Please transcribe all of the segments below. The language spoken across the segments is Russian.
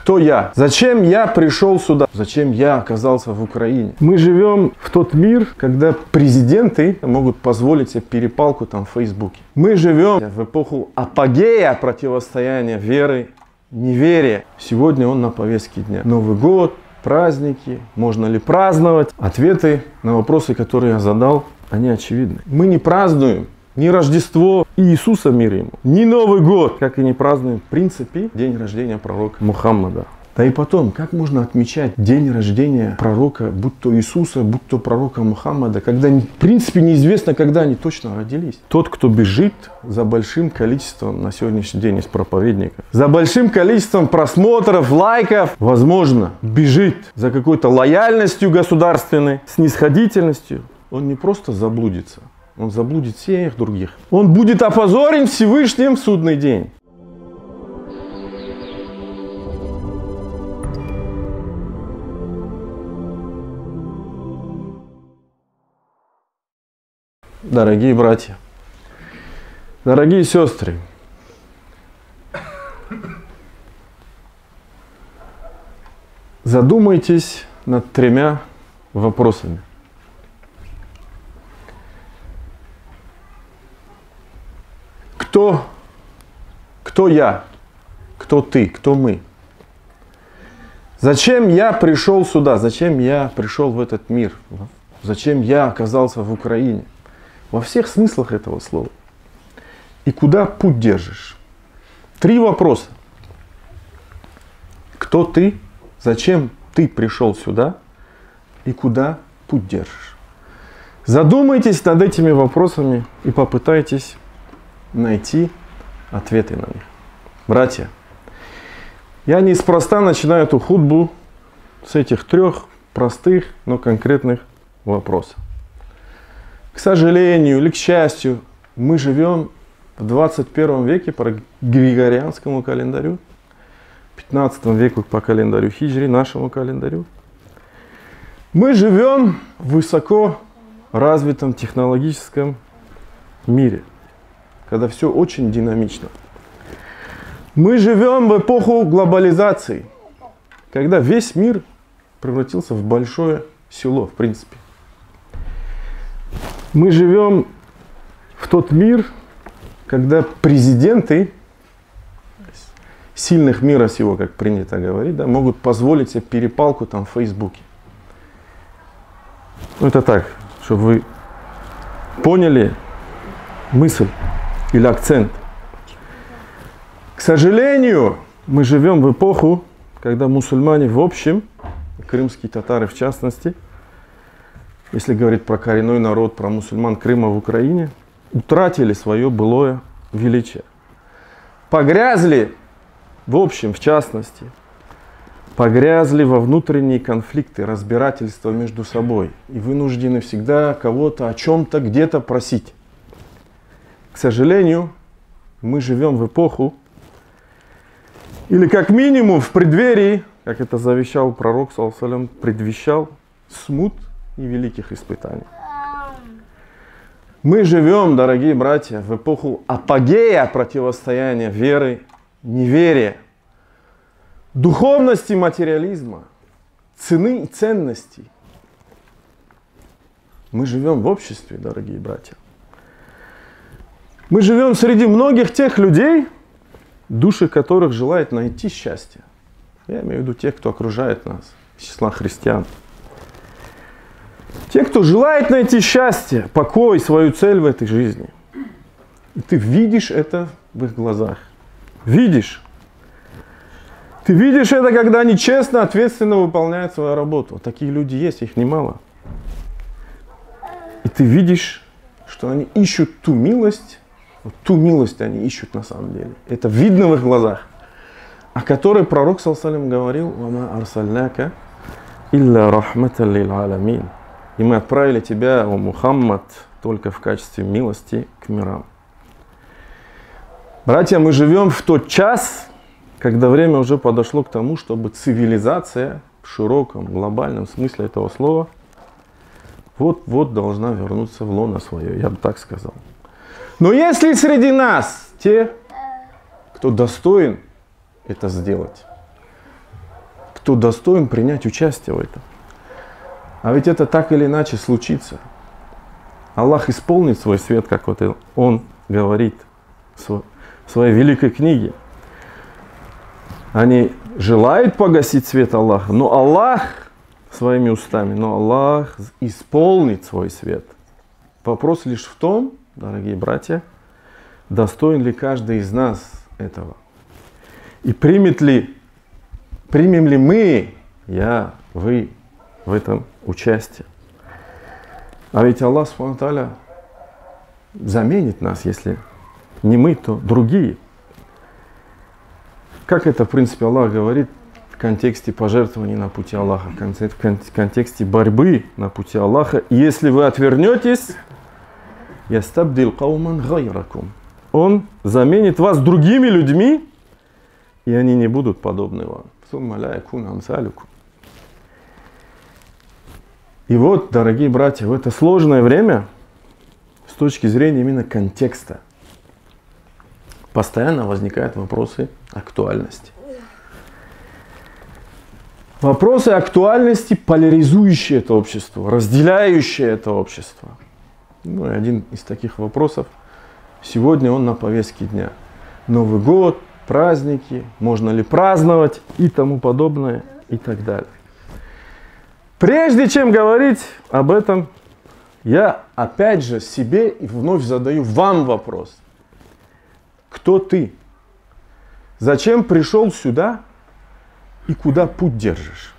Кто я? Зачем я пришел сюда? Зачем я оказался в Украине? Мы живем в тот мир, когда президенты могут позволить себе перепалку там в Фейсбуке. Мы живем в эпоху апогея противостояния веры, неверия. Сегодня он на повестке дня. Новый год, праздники, можно ли праздновать? Ответы на вопросы, которые я задал, они очевидны. Мы не празднуем ни Рождество Иисуса, мир ему, ни Новый год, как и не празднуем, в принципе, день рождения пророка Мухаммада. Да и потом, как можно отмечать день рождения пророка, будь то Иисуса, будь то пророка Мухаммада, когда, в принципе, неизвестно, когда они точно родились. Тот, кто бежит за большим количеством на сегодняшний день из проповедников, за большим количеством просмотров, лайков, возможно, бежит за какой-то лояльностью государственной, снисходительностью, он не просто заблудится. Он заблудит всех других. Он будет опозорен Всевышним в судный день. Дорогие братья, дорогие сестры, задумайтесь над тремя вопросами. Кто я? Кто ты? Кто мы? Зачем я пришел сюда? Зачем я пришел в этот мир? Зачем я оказался в Украине? Во всех смыслах этого слова. И куда путь держишь? Три вопроса. Кто ты? Зачем ты пришел сюда? И куда путь держишь? Задумайтесь над этими вопросами и попытайтесь найти ответы на них. Братья, я неспроста начинаю эту хутбу с этих трех простых, но конкретных вопросов. К сожалению или к счастью, мы живем в 21 веке по григорианскому календарю, 15 веку по календарю хиджри, нашему календарю. Мы живем в высоко развитом технологическом мире, когда все очень динамично. Мы живем в эпоху глобализации, когда весь мир превратился в большое село, в принципе. Мы живем в тот мир, когда президенты сильных мира сего, как принято говорить, да, могут позволить себе перепалку там в Фейсбуке. Ну, это так, чтобы вы поняли мысль или акцент. К сожалению, мы живем в эпоху, когда мусульмане в общем, крымские татары в частности, если говорить про коренной народ, про мусульман Крыма в Украине, утратили свое былое величие. Погрязли, в общем, в частности, погрязли во внутренние конфликты, разбирательства между собой и вынуждены всегда кого-то о чем-то где-то просить. К сожалению, мы живем в эпоху, или как минимум в преддверии, как это завещал пророк, саллаллаху, предвещал смут и великих испытаний. Мы живем, дорогие братья, в эпоху апогея противостояния веры, неверия, духовности, материализма, цены и ценностей. Мы живем в обществе, дорогие братья. Мы живем среди многих тех людей, души которых желают найти счастье. Я имею в виду тех, кто окружает нас, из числа христиан. Те, кто желает найти счастье, покой, свою цель в этой жизни. И ты видишь это в их глазах. Видишь. Ты видишь это, когда они честно, ответственно выполняют свою работу. Такие люди есть, их немало. И ты видишь, что они ищут ту милость они ищут на самом деле. Это видно в их глазах. О которой пророк, саллаллаху говорил: «Вама арсальнака илля рахматан лил аламин». И мы отправили тебя, о Мухаммад, только в качестве милости к мирам. Братья, мы живем в тот час, когда время уже подошло к тому, чтобы цивилизация в широком, глобальном смысле этого слова вот-вот должна вернуться в лоно свое, я бы так сказал. Но если среди нас те, кто достоин это сделать, кто достоин принять участие в этом. А ведь это так или иначе случится. Аллах исполнит свой свет, как вот Он говорит в своей великой книге. Они желают погасить свет Аллаха, но Аллах своими устами, но Аллах исполнит свой свет. Вопрос лишь в том, дорогие братья, достоин ли каждый из нас этого. И примем ли мы, я, вы, в этом участие. А ведь Аллах Субхану ва Тааля заменит нас, если не мы, то другие. Как это, в принципе, Аллах говорит в контексте пожертвований на пути Аллаха, в контексте борьбы на пути Аллаха. Если вы отвернетесь, ястабдил кауман гайракум. Он заменит вас другими людьми, и они не будут подобны вам. И вот, дорогие братья, в это сложное время, с точки зрения именно контекста, постоянно возникают вопросы актуальности. Вопросы актуальности, поляризующие это общество, разделяющие это общество. Ну, и один из таких вопросов, сегодня он на повестке дня. Новый год, праздники, можно ли праздновать и тому подобное и так далее. Прежде чем говорить об этом, я опять же себе и вновь задаю вам вопрос. Кто ты? Зачем пришел сюда и куда путь держишь?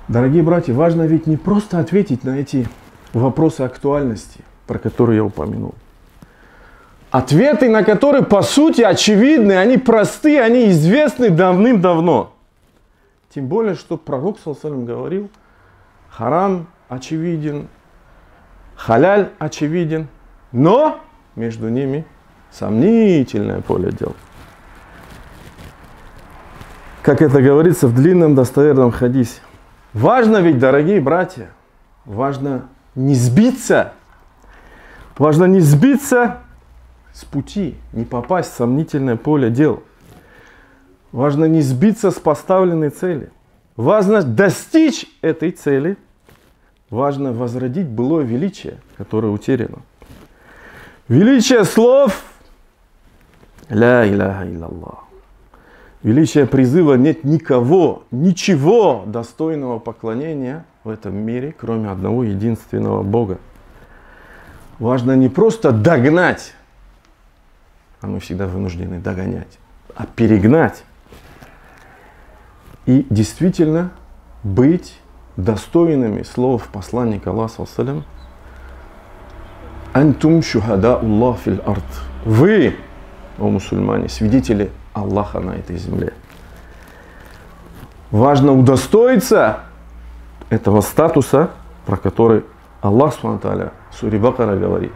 Дорогие братья, важно ведь не просто ответить на эти вопросы актуальности, про которые я упомянул. Ответы, на которые, по сути, очевидны, они просты, они известны давным-давно. Тем более, что пророк, саллаллаху алейхи ва саллям, говорил, харам очевиден, халяль очевиден, но между ними сомнительное поле дел. Как это говорится в длинном достоверном хадисе. Важно ведь, дорогие братья, важно не сбиться с пути, не попасть в сомнительное поле дел. Важно не сбиться с поставленной цели. Важно достичь этой цели. Важно возродить былое величие, которое утеряно. Величие слов «Ля иляха илляллах». Величие призыва «Нет никого, ничего достойного поклонения в этом мире, кроме одного единственного Бога». Важно не просто догнать, а мы всегда вынуждены догонять, а перегнать. И действительно быть достойными слов посланника Аллаха, саллаллаху алейхи ва саллям, «Антум шухада Аллах фил ард». Вы, о мусульмане, свидетели Аллаха на этой земле. Важно удостоиться этого статуса, про который Аллах Субхану ва Тааля в суре Бакара говорит.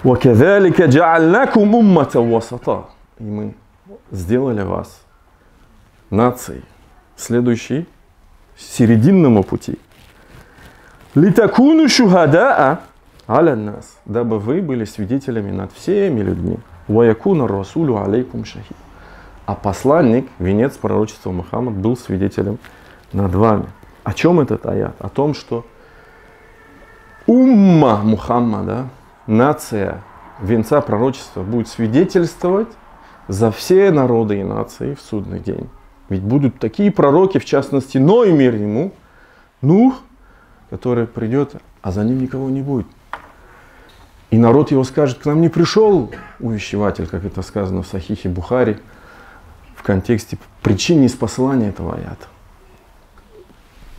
وَكَذَلِكَ جَعَلْنَاكُمْ أُمَّةً وَسَطًا. И мы сделали вас нацией, следующей серединному пути. لِتَكُونُوا شُهَدَاءَ عَلَى النَّاسِ. Дабы вы были свидетелями над всеми людьми. وَيَكُونَ الرَّسُولُ عَلَيْكُمْ شَهِيدًا. А посланник, венец пророчества Мухаммад, был свидетелем над вами. О чем этот аят? О том, что умма Мухаммада, нация венца пророчества, будет свидетельствовать за все народы и нации в судный день. Ведь будут такие пророки, в частности, Ной, мир ему, Нух, который придет, а за ним никого не будет. И народ его скажет: к нам не пришел увещеватель, как это сказано в Сахихе Бухари, в контексте причин неспослания этого аята.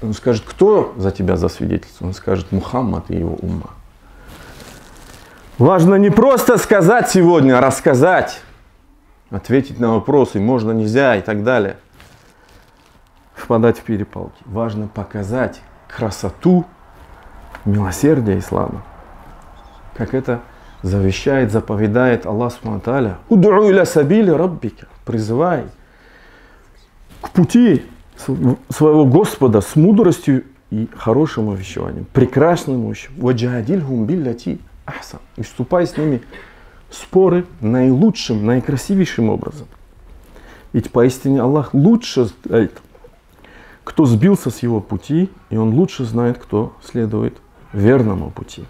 Он скажет: кто за тебя засвидетельствует? Он скажет: Мухаммад и его умма. Важно не просто сказать сегодня, а рассказать, ответить на вопросы, можно, нельзя и так далее. Впадать в перепалки. Важно показать красоту милосердия ислама. Как это завещает, заповедает Аллах Субхану ва Тааля. «Уд'у иля сабили раббика». Призывай к пути своего Господа с мудростью и хорошим увещеванием, прекрасным увещеванием. «Ваджадильхум биллати ахсан». И вступай с ними в споры наилучшим, наикрасивейшим образом. Ведь поистине Аллах лучше знает, кто сбился с его пути, и Он лучше знает, кто следует верному пути.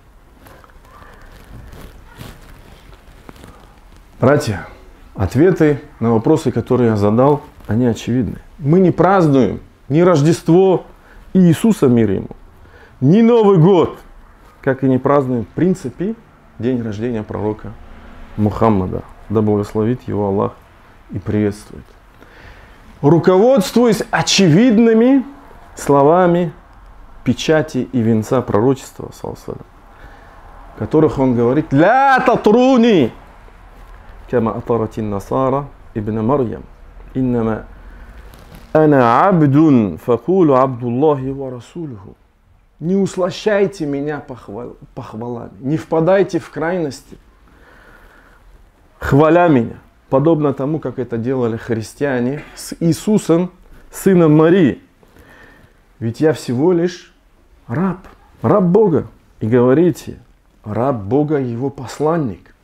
Братья, ответы на вопросы, которые я задал, они очевидны. Мы не празднуем ни Рождество Иисуса, мир Ему, ни Новый год, как и не празднуем, в принципе, день рождения пророка Мухаммада. Да благословит его Аллах и приветствует. Руководствуясь очевидными словами печати и венца пророчества, в которых он говорит: «Ля татруни, кама атаратин насара ибн Марьям, иннама ана абдун, факулу абдуллахи ва расулюху». Не услощайте меня похвалами, не впадайте в крайности, хваля меня, подобно тому, как это делали христиане с Иисусом, сыном Марии. Ведь я всего лишь раб Бога. И говорите, раб Бога и его посланник.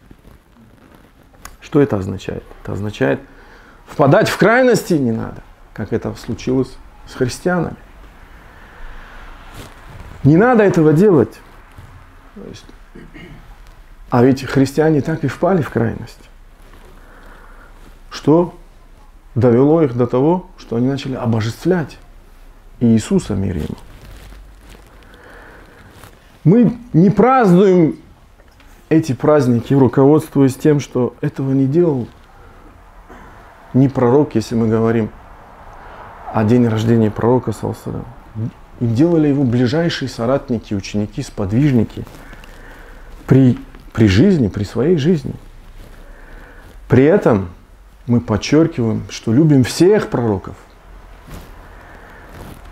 Что это означает? Это означает, впадать в крайности не надо, как это случилось с христианами. Не надо этого делать. А ведь христиане так и впали в крайность. Что довело их до того, что они начали обожествлять Иисуса, мир Ему. Мы не празднуем эти праздники, руководствуясь тем, что этого не делал ни пророк, если мы говорим о день рождения пророка, саллаллаху. И делали его ближайшие соратники, ученики, сподвижники при жизни, при своей жизни. При этом мы подчеркиваем, что любим всех пророков.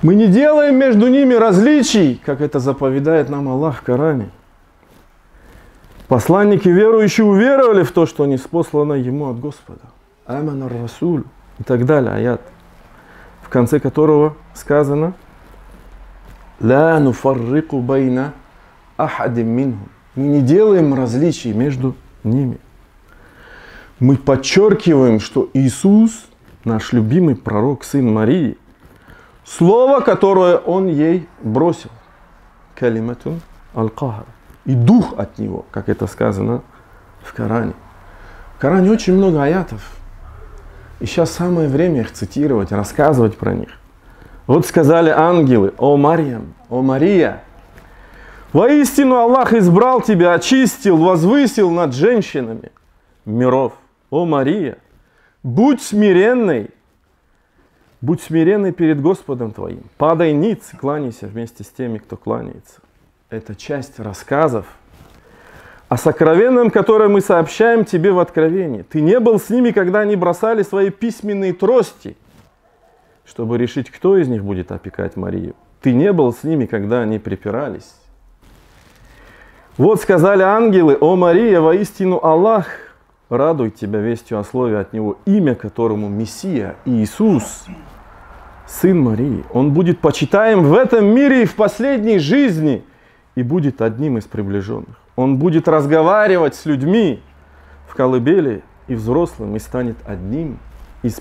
Мы не делаем между ними различий, как это заповедает нам Аллах в Коране. Посланники верующие уверовали в то, что ниспослано ему от Господа. Аман ар-Расуль и так далее, аят, в конце которого сказано: «Ла нуфаррику байна ахадим минхум». Мы не делаем различий между ними. Мы подчеркиваем, что Иисус, наш любимый пророк, сын Марии, слово, которое Он ей бросил, калиматун аль-кахар, и дух от Него, как это сказано в Коране. В Коране очень много аятов. И сейчас самое время их цитировать, рассказывать про них. Вот сказали ангелы: «О Марьям, о Мария, воистину Аллах избрал тебя, очистил, возвысил над женщинами миров. О Мария, будь смиренной перед Господом твоим, падай ниц, кланяйся вместе с теми, кто кланяется». Это часть рассказов о сокровенном, которое мы сообщаем тебе в Откровении. Ты не был с ними, когда они бросали свои письменные трости, чтобы решить, кто из них будет опекать Марию. Ты не был с ними, когда они припирались. Вот сказали ангелы: «О Мария, воистину Аллах радует тебя вестью о слове от Него, имя которому Мессия, Иисус, сын Марии. Он будет почитаем в этом мире и в последней жизни, и будет одним из приближенных. Он будет разговаривать с людьми в колыбели и взрослым, и станет одним из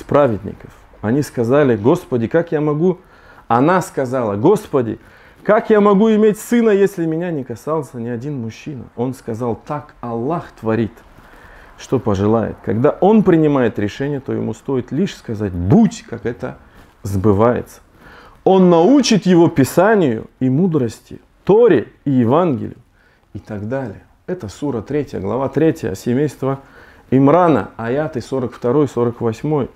праведников». Они сказали: «Господи, как я могу...» Она сказала: «Господи, как я могу иметь сына, если меня не касался ни один мужчина?» Он сказал: «Так Аллах творит, что пожелает. Когда Он принимает решение, то ему стоит лишь сказать: будь, как это сбывается. Он научит его Писанию и мудрости, Торе и Евангелию» и так далее. Это сура 3, глава 3, семейство Имрана, аяты 42-48.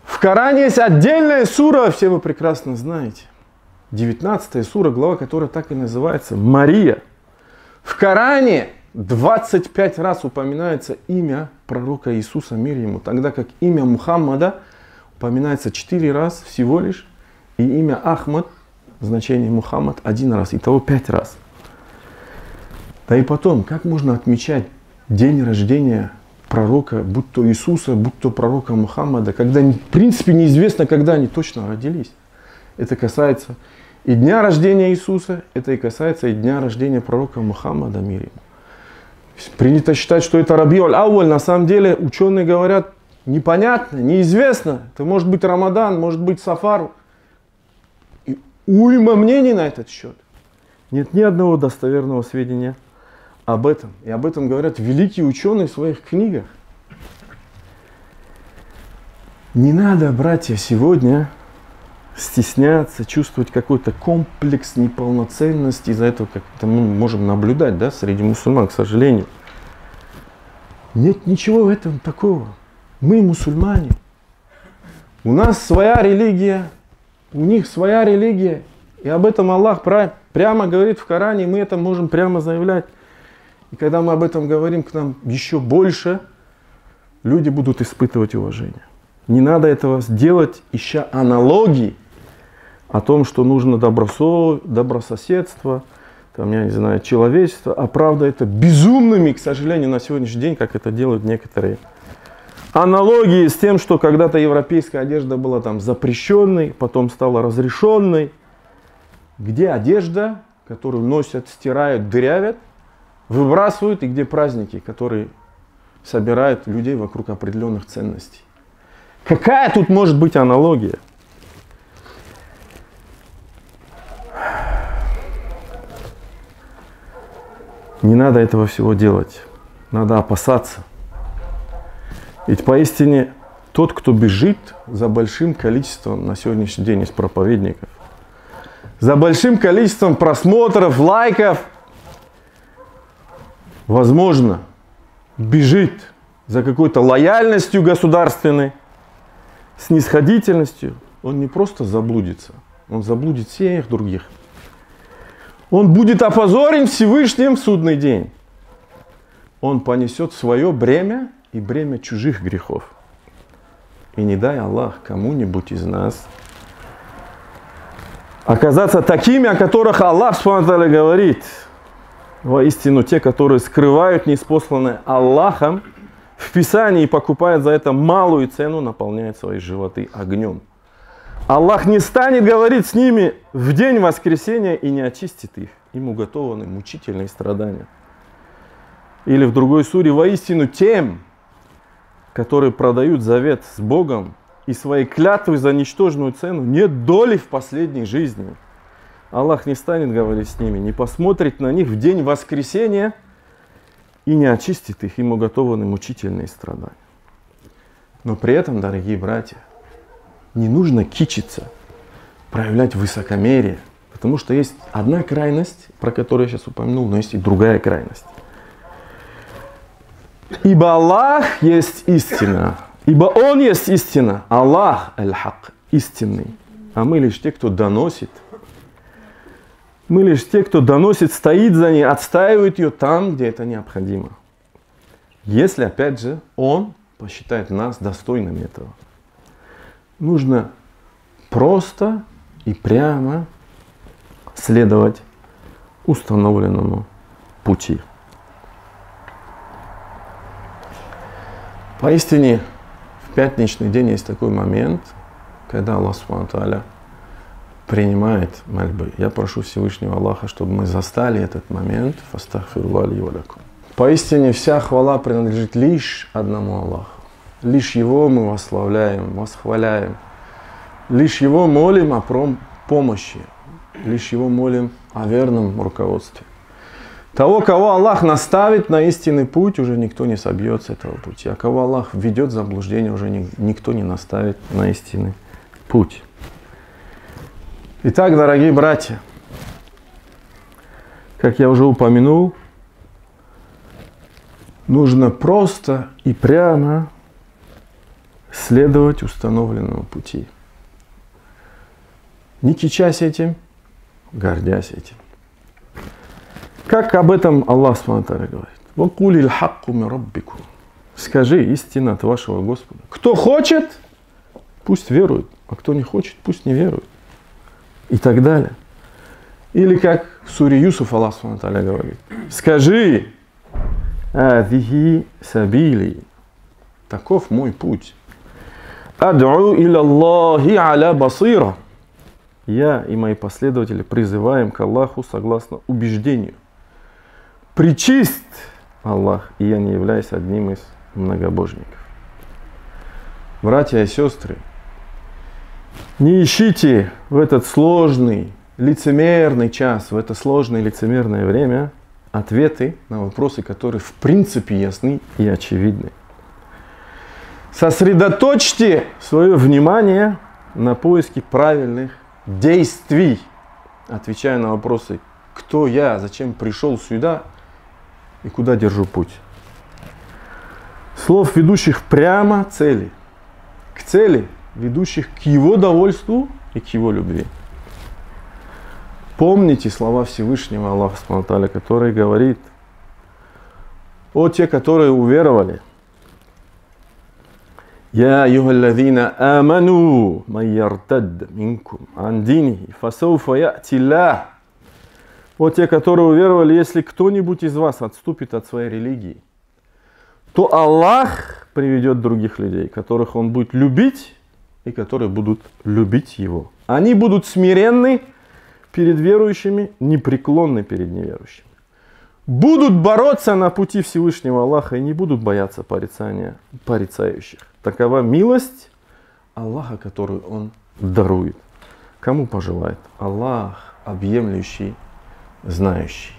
В Коране есть отдельная сура, все вы прекрасно знаете. 19 сура, глава, которая так и называется Мария. В Коране 25 раз упоминается имя пророка Иисуса, мир ему, тогда как имя Мухаммада упоминается 4 раза всего лишь, и имя Ахмад, значение Мухаммад, 1 раз, итого 5 раз. Да и потом, как можно отмечать день рождения пророка, будь то Иисуса, будь то пророка Мухаммада, когда в принципе неизвестно, когда они точно родились. Это касается и дня рождения Иисуса, это и касается и дня рождения пророка Мухаммада, мир ему. Принято считать, что это Рабиуль Ауаль. На самом деле ученые говорят, непонятно, неизвестно. Это может быть Рамадан, может быть Сафар. И уйма мнений на этот счет. Нет ни одного достоверного сведения об этом. И об этом говорят великие ученые в своих книгах. Не надо, братья, сегодня стесняться, чувствовать какой-то комплекс неполноценности. Из-за этого как-то мы можем наблюдать, да, среди мусульман, к сожалению. Нет ничего в этом такого. Мы мусульмане. У нас своя религия, у них своя религия. И об этом Аллах прямо говорит в Коране, и мы это можем прямо заявлять. И когда мы об этом говорим, к нам еще больше люди будут испытывать уважение. Не надо этого сделать, ища аналогии о том, что нужно добрососедство, там, я не знаю, человечество. А правда это безумными, к сожалению, на сегодняшний день, как это делают некоторые. Аналогии с тем, что когда-то европейская одежда была там запрещенной, потом стала разрешенной. Где одежда, которую носят, стирают, дырявят, выбрасывают, и где праздники, которые собирают людей вокруг определенных ценностей. Какая тут может быть аналогия? Не надо этого всего делать. Надо опасаться. Ведь поистине тот, кто бежит за большим количеством на сегодняшний день из проповедников, за большим количеством просмотров, лайков, возможно, бежит за какой-то лояльностью государственной, снисходительностью, он не просто заблудится, он заблудит всех других. Он будет опозорен Всевышним в судный день. Он понесет свое бремя и бремя чужих грехов. И не дай Аллах кому-нибудь из нас оказаться такими, о которых Аллах Субхану говорит. Воистину, те, которые скрывают ниспосланное Аллахом в Писании и покупают за это малую цену, наполняют свои животы огнем. Аллах не станет говорить с ними в день воскресения и не очистит их. Им уготованы мучительные страдания. Или в другой суре: воистину тем, которые продают завет с Богом и свои клятвы за ничтожную цену, нет доли в последней жизни. Аллах не станет говорить с ними, не посмотрит на них в день воскресения и не очистит их. Им уготованы мучительные страдания. Но при этом, дорогие братья, не нужно кичиться, проявлять высокомерие. Потому что есть одна крайность, про которую я сейчас упомянул, но есть и другая крайность. Ибо Аллах есть истина. Ибо Он есть истина. Аллах аль-хак, истинный. А мы лишь те, кто доносит. Мы лишь те, кто доносит, стоит за ней, отстаивает ее там, где это необходимо. Если, опять же, Он посчитает нас достойными этого. Нужно просто и прямо следовать установленному пути. Поистине, в пятничный день есть такой момент, когда Аллах Субхану ва Тааля принимает мольбы. Я прошу Всевышнего Аллаха, чтобы мы застали этот момент. Фастагфируллах ли ва лакум. Поистине вся хвала принадлежит лишь одному Аллаху. Лишь Его мы восславляем, восхваляем. Лишь Его молим о помощи. Лишь Его молим о верном руководстве. Того, кого Аллах наставит на истинный путь, уже никто не собьет с этого пути. А кого Аллах введет в заблуждение, уже никто не наставит на истинный путь. Итак, дорогие братья, как я уже упомянул, нужно просто и прямо следовать установленному пути. Не кичась этим, гордясь этим. Как об этом Аллах Субхану ва Тааля говорит: «Вакулил хакку мин раббикум». Скажи, истина от вашего Господа. Кто хочет, пусть верует, а кто не хочет, пусть не верует. И так далее. Или как в суре Юсуф Аллах Субхану ва Тааля говорит: скажи, «Адихи сабили». Таков мой путь. «Ад'у иля Аллахи аля басира». Я и мои последователи призываем к Аллаху согласно убеждению. Пречист Аллах, и я не являюсь одним из многобожников. Братья и сестры, не ищите в этот сложный, лицемерный час, в это сложное лицемерное время ответы на вопросы, которые в принципе ясны и очевидны. Сосредоточьте свое внимание на поиске правильных действий, отвечая на вопросы: кто я, зачем пришел сюда и куда держу путь. Слов, ведущих прямо к цели, ведущих к его довольству и к его любви. Помните слова Всевышнего Аллаха Субхану ва Тааля, который говорит: о те, которые уверовали, «Я айюхаллазина аману ман яртадда минкум ан динихи фасауфа я'ти Аллах». О те, которые уверовали, если кто-нибудь из вас отступит от своей религии, то Аллах приведет других людей, которых Он будет любить и которые будут любить Его. Они будут смиренны перед верующими, непреклонны перед неверующими. Будут бороться на пути Всевышнего Аллаха и не будут бояться порицания порицающих. Такова милость Аллаха, которую Он дарует. Кому пожелает. Аллах, объемлющий, знающий.